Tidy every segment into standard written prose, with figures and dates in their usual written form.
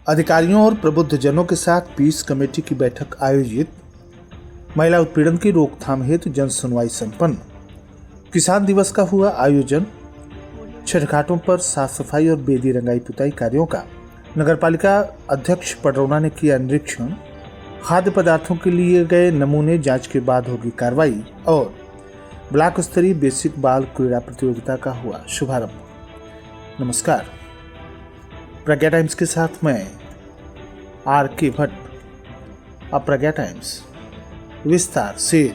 अधिकारियों और प्रबुद्ध जनों के साथ पीस कमेटी की बैठक आयोजित। महिला उत्पीड़न की रोकथाम हेतु जन सुनवाई संपन्न। किसान दिवस का हुआ आयोजन। छठ घाटों पर साफ सफाई और बेदी रंगाई पुताई कार्यों का नगरपालिका अध्यक्ष पडरौना ने किया निरीक्षण। खाद्य पदार्थों के लिए गए नमूने जांच के बाद होगी कार्रवाई। और ब्लॉक स्तरीय बेसिक बाल क्रीड़ा प्रतियोगिता का हुआ शुभारंभ। नमस्कार, प्रज्ञा टाइम्स के साथ मैं आर.के. भट्ट। अब प्रज्ञा टाइम्स विस्तार से।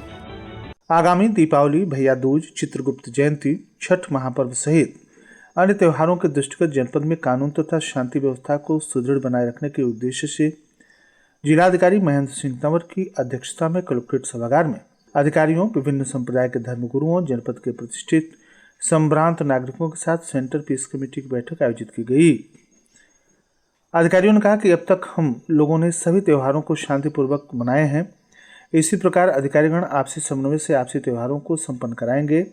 आगामी दीपावली, भैया दूज, चित्रगुप्त जयंती, छठ महापर्व सहित अन्य त्योहारों के दृष्टिगत जनपद में कानून तथा शांति व्यवस्था को सुदृढ़ बनाए रखने के उद्देश्य से जिलाधिकारी महेंद्र सिंह तंवर की अध्यक्षता में कलेक्ट्रेट सभागार में अधिकारियों, विभिन्न संप्रदाय के धर्मगुरुओं, जनपद के प्रतिष्ठित संभ्रांत नागरिकों के साथ सेंटर पीस कमेटी की बैठक आयोजित की गई। अधिकारियों ने कहा कि अब तक हम लोगों ने सभी त्योहारों को शांतिपूर्वक मनाए हैं। इसी प्रकार अधिकारीगण आपसी समन्वय से आपसी त्योहारों को संपन्न कराएंगे,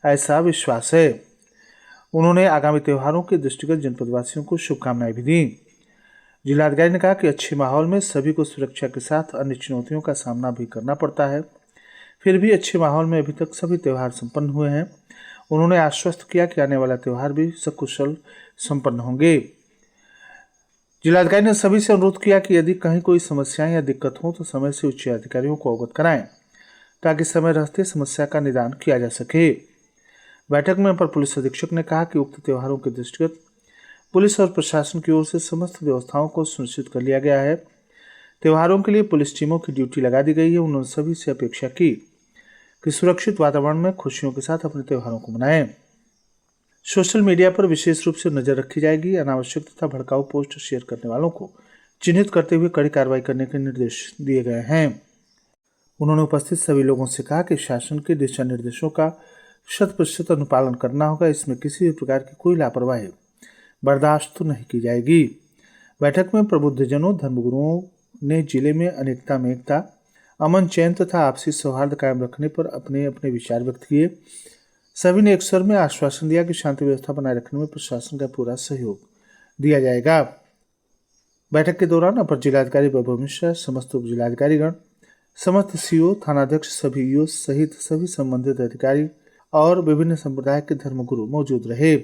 ऐसा विश्वास है। उन्होंने आगामी त्योहारों के दृष्टिगत जनपदवासियों को शुभकामनाएं भी दी। जिलाधिकारी ने कहा कि अच्छे माहौल में सभी को सुरक्षा के साथ अन्य चुनौतियों का सामना भी करना पड़ता है, फिर भी अच्छे माहौल में अभी तक सभी त्योहार संपन्न हुए हैं। उन्होंने आश्वस्त किया कि आने वाला त्योहार भी सकुशल संपन्न होंगे। जिलाधिकारी ने सभी से अनुरोध किया कि यदि कहीं कोई समस्याएं या दिक्कत हो तो समय से उच्च अधिकारियों को अवगत कराएं, ताकि समय रहते समस्या का निदान किया जा सके। बैठक में अपर पुलिस अधीक्षक ने कहा कि उक्त त्योहारों के दृष्टिगत पुलिस और प्रशासन की ओर से समस्त व्यवस्थाओं को सुनिश्चित कर लिया गया है। त्योहारों के लिए पुलिस टीमों की ड्यूटी लगा दी गई है। उन्होंने सभी से अपेक्षा की कि सुरक्षित वातावरण में खुशियों के साथ अपने त्योहारों को मनाएं। सोशल मीडिया पर विशेष रूप से नजर रखी जाएगी। अनावश्यक तथा भड़काऊ पोस्ट शेयर करने वालों को चिन्हित करते हुए कड़ी कार्रवाई करने के निर्देश दिए गए हैं। उन्होंने उपस्थित सभी लोगों से कहा कि शासन के दिशा निर्देशों का 100% अनुपालन करना होगा। इसमें किसी भी प्रकार की कोई लापरवाही बर्दाश्त नहीं की जाएगी। बैठक में प्रबुद्धजनों, धर्मगुरुओं ने जिले में अनेकता में एकता, अमन चैन तथा आपसी सौहार्द कायम रखने पर अपने अपने विचार व्यक्त किए। सभी ने एक स्वर में आश्वासन दिया कि शांति व्यवस्था बनाए रखने में प्रशासन का पूरा सहयोग दिया जाएगा। बैठक के दौरान अपर जिलाधिकारी वैभव मिश्रा, समस्त उप जिलाधिकारीगण, समस्त सीओ, थानाध्यक्ष, सभी ईओ सहित सभी संबंधित अधिकारी और विभिन्न संप्रदाय के धर्मगुरु मौजूद रहे।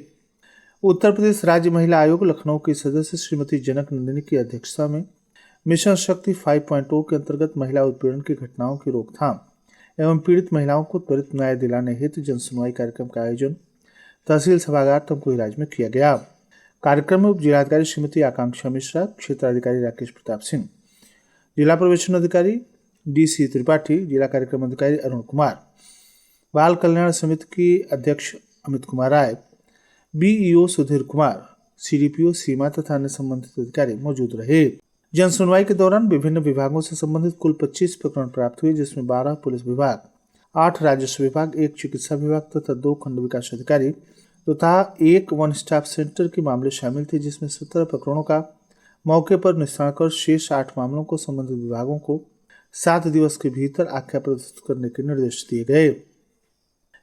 उत्तर प्रदेश राज्य महिला आयोग लखनऊ की सदस्य श्रीमती जनक नंदिनी की अध्यक्षता में मिशन शक्ति 5.0 के अंतर्गत महिला उत्पीड़न की घटनाओं की रोकथाम एवं पीड़ित महिलाओं को त्वरित न्याय दिलाने हेतु जनसुनवाई कार्यक्रम का आयोजन तहसील सभागार तमकुहीराज में किया गया। कार्यक्रम में उप जिलाधिकारी श्रीमती आकांक्षा मिश्रा, क्षेत्राधिकारी राकेश प्रताप सिंह, जिला प्रवेशन अधिकारी DC त्रिपाठी, जिला कार्यक्रम अधिकारी अरुण कुमार, बाल कल्याण समिति की अध्यक्ष अमित कुमार राय, BEO सुधीर कुमार, CDPO सीमा तथा अन्य संबंधित अधिकारी मौजूद रहे। जन सुनवाई के दौरान विभिन्न विभागों से संबंधित कुल 25 प्रकरण प्राप्त हुए, जिसमें 12 पुलिस विभाग, 8 राजस्व विभाग, 1 चिकित्सा विभाग तथा 2 खंड विकास अधिकारी तथा 1 वन स्टॉप सेंटर के मामले शामिल थे, जिसमें 17 प्रकरणों का मौके पर निस्तारण कर शेष 8 मामलों को संबंधित विभागों को 7 दिवस के भीतर आख्या प्रस्तुत करने के निर्देश दिए गए।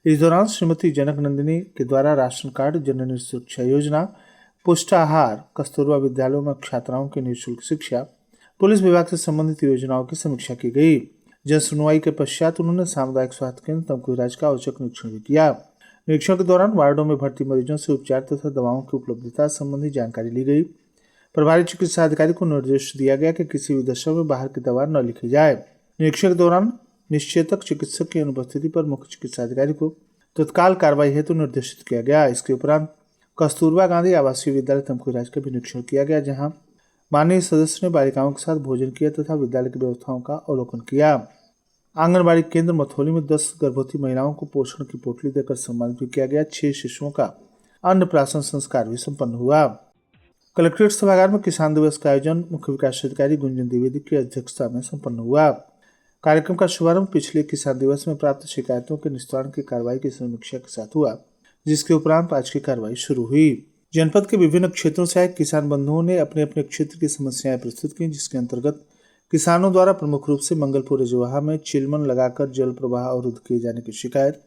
इस दौरान श्रीमती जनक नंदिनी के द्वारा राशन कार्ड, जननी सुरक्षा योजना, पुष्टाहार, कस्तूरबा विद्यालयों में छात्राओं की निःशुल्क शिक्षा, पुलिस विभाग से संबंधित योजनाओं की समीक्षा की गई। जन सुनवाई के पश्चात उन्होंने सामुदायिक स्वास्थ्य केंद्र तमकुहीराज का औचक निरीक्षण भी किया। निरीक्षण के दौरान वार्डों में भर्ती मरीजों से उपचार तथा दवाओं की उपलब्धता संबंधी जानकारी ली गई। प्रभारी चिकित्सा अधिकारी को निर्देश दिया गया कि किसी भी दशा में बाहर की दवा न लिखी जाए। निरीक्षण के दौरान निश्चेतक चिकित्सक की अनुपस्थिति पर मुख्य चिकित्सा अधिकारी को तत्काल कार्रवाई हेतु निर्देशित किया गया। इसके उपरांत कस्तूरबा गांधी आवासीय विद्यालय तमकुहीराज का भी निरीक्षण किया गया, जहां माननीय सदस्य ने बालिकाओं के साथ भोजन किया तथा विद्यालय की व्यवस्थाओं का अवलोकन किया। आंगनबाड़ी केंद्र मथौली में 10 गर्भवती महिलाओं को पोषण की पोटली देकर सम्मानित भी किया गया। 6 शिशुओं का अन्नप्राशन संस्कार भी संपन्न हुआ। कलेक्ट्रेट सभागार में किसान दिवस का आयोजन मुख्य विकास अधिकारी गुंजन द्विवेदी की अध्यक्षता में संपन्न हुआ। कार्यक्रम का शुभारंभ पिछले किसान दिवस में प्राप्त शिकायतों के निस्तारण की कार्रवाई की समीक्षा के साथ हुआ, जिसके उपरांत आज की कार्रवाई शुरू हुई। जनपद के विभिन्न क्षेत्रों से आए किसान बंधुओं ने अपने अपने क्षेत्र की समस्याएं प्रस्तुत की, जिसके अंतर्गत किसानों द्वारा प्रमुख रूप से मंगलपुर रजवाहा में चिलमन लगाकर जल प्रवाह अवरुद्ध किए जाने की शिकायत,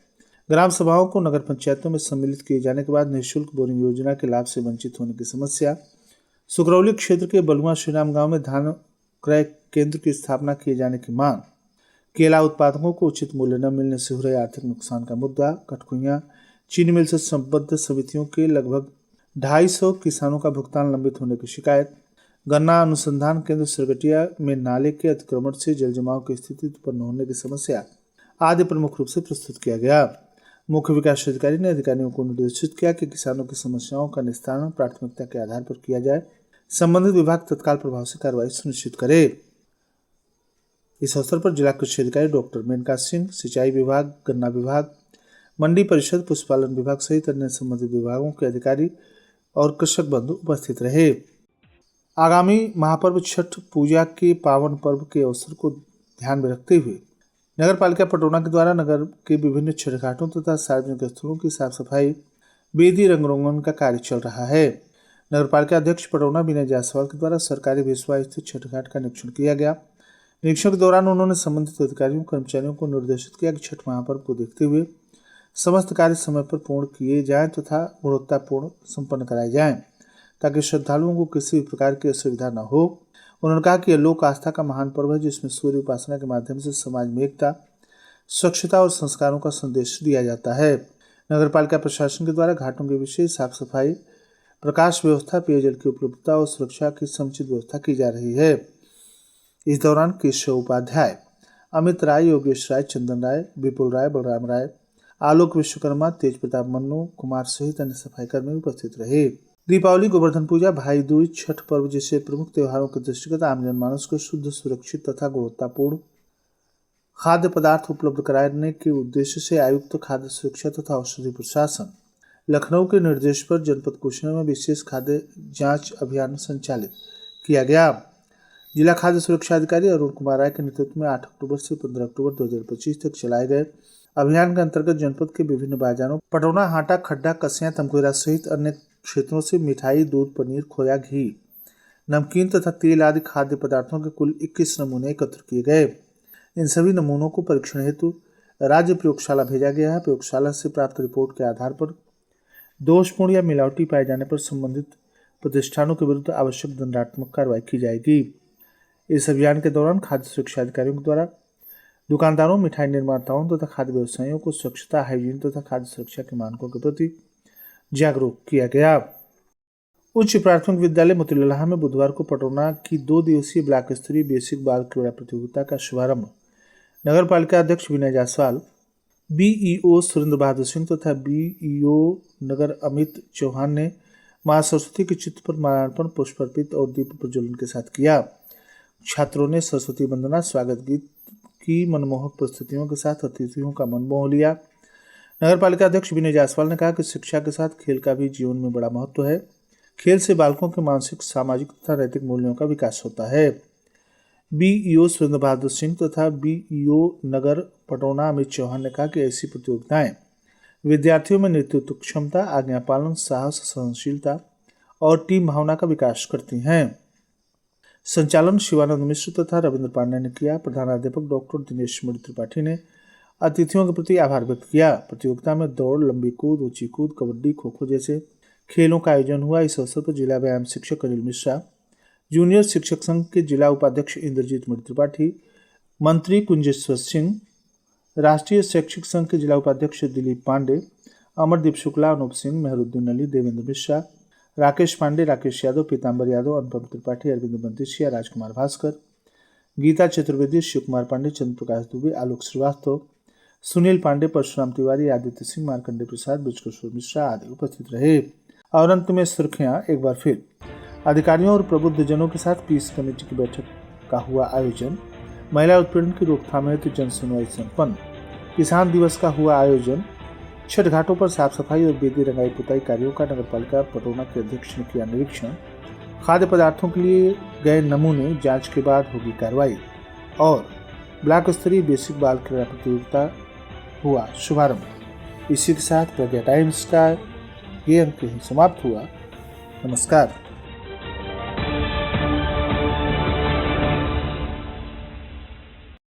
ग्राम सभाओं को नगर पंचायतों में सम्मिलित किए जाने के बाद निःशुल्क बोरिंग योजना के लाभ से वंचित होने की समस्या, सुगरौली क्षेत्र के बलुआ श्रीराम गांव में धान क्रय केंद्र की स्थापना किए जाने की मांग। केला उत्पादकों को उचित मूल्य न मिलने से हो रहे आर्थिक नुकसान का मुद्दा। कटकुइयां चीनी मिल से संबद्ध समितियों के लगभग 250 किसानों का भुगतान लंबित होने की शिकायत। गन्ना अनुसंधान केंद्र सरगटिया में नाले के अतिक्रमण से जल जमाव की स्थिति उत्पन्न होने की समस्या आदि प्रमुख रूप से प्रस्तुत किया गया। मुख्य विकास अधिकारी ने अधिकारियों को निर्देशित किया कि किसानों की समस्याओं का निस्तारण प्राथमिकता के आधार पर किया जाए। संबंधित विभाग तत्काल प्रभाव से कार्रवाई सुनिश्चित करे। इस अवसर पर जिला कृषि अधिकारी डॉक्टर मेनका सिंह, सिंचाई विभाग, गन्ना विभाग, मंडी परिषद, पशुपालन विभाग सहित अन्य संबंधित विभागों के अधिकारी और कृषक बंधु उपस्थित रहे। आगामी महापर्व छठ पूजा के पावन पर्व के अवसर को ध्यान में रखते हुए नगर पालिका पटौना के द्वारा नगर के विभिन्न छठ घाटों तथा सार्वजनिक स्थलों की साफ सफाई, बेदी रंगरोगन का कार्य चल रहा है। नगर पालिका अध्यक्ष पटौना विनय जायसवाल के द्वारा सरकारी वेसवा स्थित छठ घाट का निरीक्षण किया गया। निरीक्षण के दौरान उन्होंने संबंधित अधिकारियों कर्मचारियों को निर्देशित किया कि छठ महापर्व को देखते हुए समस्त कार्य समय पर पूर्ण किए जाएं तथा गुणवत्तापूर्ण संपन्न कराए जाएं, ताकि श्रद्धालुओं को किसी भी प्रकार की असुविधा न हो। उन्होंने कहा कि यह लोक आस्था का महान पर्व है, जिसमें सूर्य उपासना के माध्यम से समाज में एकता, स्वच्छता और संस्कारों का संदेश दिया जाता है। नगर पालिका प्रशासन के द्वारा घाटों की विशेष साफ सफाई, प्रकाश व्यवस्था, पेयजल की उपलब्धता और सुरक्षा की समुचित व्यवस्था की जा रही है। इस दौरान केशव उपाध्याय, अमित राय, योगेश राय, चंदन राय, विपुल राय, बलराम राय, आलोक विश्वकर्मा, तेज प्रताप मन्नू कुमार सहित अन्य सफाई कर्मी उपस्थित रहे। दीपावली, गोवर्धन पूजा, भाई दूज, छठ पर्व जैसे प्रमुख त्योहारों के दृष्टिगत आम जनमानस को शुद्ध, सुरक्षित तथा गुणवत्तापूर्ण खाद्य पदार्थ उपलब्ध कराने के उद्देश्य से आयुक्त खाद्य सुरक्षा तथा औषधि प्रशासन लखनऊ के निर्देश पर जनपद कुशीनगर में विशेष खाद्य जांच अभियान संचालित किया गया। जिला खाद्य सुरक्षा अधिकारी अरुण कुमार राय के नेतृत्व में 8 अक्टूबर से 15 अक्टूबर 2025 तक चलाए गए अभियान के अंतर्गत जनपद के विभिन्न बाजारों पटौना, हाटा, खड्डा, कसिया, तमकुरा सहित अन्य क्षेत्रों से मिठाई, दूध, पनीर, खोया, घी, नमकीन तथा तेल आदि खाद्य पदार्थों के कुल 21 नमूने एकत्र किए गए। इन सभी नमूनों को परीक्षण हेतु राज्य प्रयोगशाला भेजा गया है। प्रयोगशाला से प्राप्त रिपोर्ट के आधार पर दोषपूर्ण या मिलावटी पाए जाने पर संबंधित प्रतिष्ठानों के विरुद्ध आवश्यक दंडात्मक कार्रवाई की जाएगी। इस अभियान के दौरान खाद्य सुरक्षा अधिकारियों के द्वारा दुकानदारों, मिठाई निर्माताओं तथा खाद्य व्यवसायियों को स्वच्छता, हाइजीन तथा खाद्य सुरक्षा के मानकों के प्रति जागरूक किया गया। उच्च प्राथमिक विद्यालय मोतीलाल में बुधवार को पटौना की 2 दिवसीय ब्लॉक स्तरीय बेसिक बाल क्रीड़ा प्रतियोगिता का शुभारंभ नगर पालिका अध्यक्ष विनय जायसवाल, बीईओ सुरेंद्र बहादुर सिंह तथा बीईओ नगर अमित चौहान ने मां सरस्वती के चित्र पर माल्यार्पण, पुष्प अर्पित और दीप प्रज्वलन के साथ किया। छात्रों ने सरस्वती वंदना, स्वागत गीत की मनमोहक प्रस्तुतियों के साथ अतिथियों का मन मोह लिया। नगर पालिका अध्यक्ष विनय जायसवाल ने कहा कि शिक्षा के साथ खेल का भी जीवन में बड़ा महत्व है। खेल से बालकों के मानसिक, सामाजिक तथा नैतिक मूल्यों का विकास होता है। बीईओ सुरेंद्र बहादुर सिंह तथा बीईओ नगर पटौना अमित चौहान ने कहा कि ऐसी प्रतियोगिताएं विद्यार्थियों में नेतृत्व क्षमता, आज्ञा पालन, साहस, सहनशीलता और टीम भावना का विकास करती हैं। संचालन शिवानंद मिश्र तथा रविंद्र पांडे ने किया। प्रधानाध्यापक डॉक्टर दिनेश मणि त्रिपाठी ने अतिथियों के प्रति आभार व्यक्त किया। प्रतियोगिता में दौड़, लंबी कूद, ऊंची कूद, कबड्डी, खो खो जैसे खेलों का आयोजन हुआ। इस अवसर पर जिला व्यायाम शिक्षक अनिल मिश्रा, जूनियर शिक्षक संघ के जिला उपाध्यक्ष इंद्रजीत मणि त्रिपाठी, मंत्री कुंजेश्वर सिंह, राष्ट्रीय शैक्षिक संघ के जिला उपाध्यक्ष दिलीप पांडे, अमरदीप शुक्ला, अनूप सिंह, मेहरुद्दीन अली, देवेंद्र मिश्रा, राकेश पांडे, राकेश यादव, पीताम्बर यादव, अनुपम त्रिपाठी, अरविंद बंदेशिया, राजकुमार भास्कर, गीता चतुर्वेदी, शिव कुमार पांडे, चंद्र प्रकाश दुबे, आलोक श्रीवास्तव, सुनील पांडे, परशुराम तिवारी, आदित्य सिंह, मार्कंडे प्रसाद, ब्रजकिशोर मिश्रा आदि उपस्थित रहे। और अंत में सुर्खियां एक बार फिर। अधिकारियों और प्रबुद्धजनों के साथ पीस कमेटी की बैठक का हुआ आयोजन। महिला उत्पीड़न की रोकथाम हेतु जन सुनवाई संपन्न। किसान दिवस का हुआ आयोजन। छठ घाटों पर साफ सफाई और बेदी रंगाई पुताई कार्यों का नगर पालिका पटौना के अध्यक्ष ने किया निरीक्षण। खाद्य पदार्थों के लिए गए नमूने जांच के बाद होगी कार्रवाई। और ब्लॉक स्तरीय बेसिक बाल क्रीड़ा प्रतियोगिता हुआ शुभारंभ। इसी के साथ प्रज्ञा टाइम्स का ये अंक समाप्त हुआ। नमस्कार।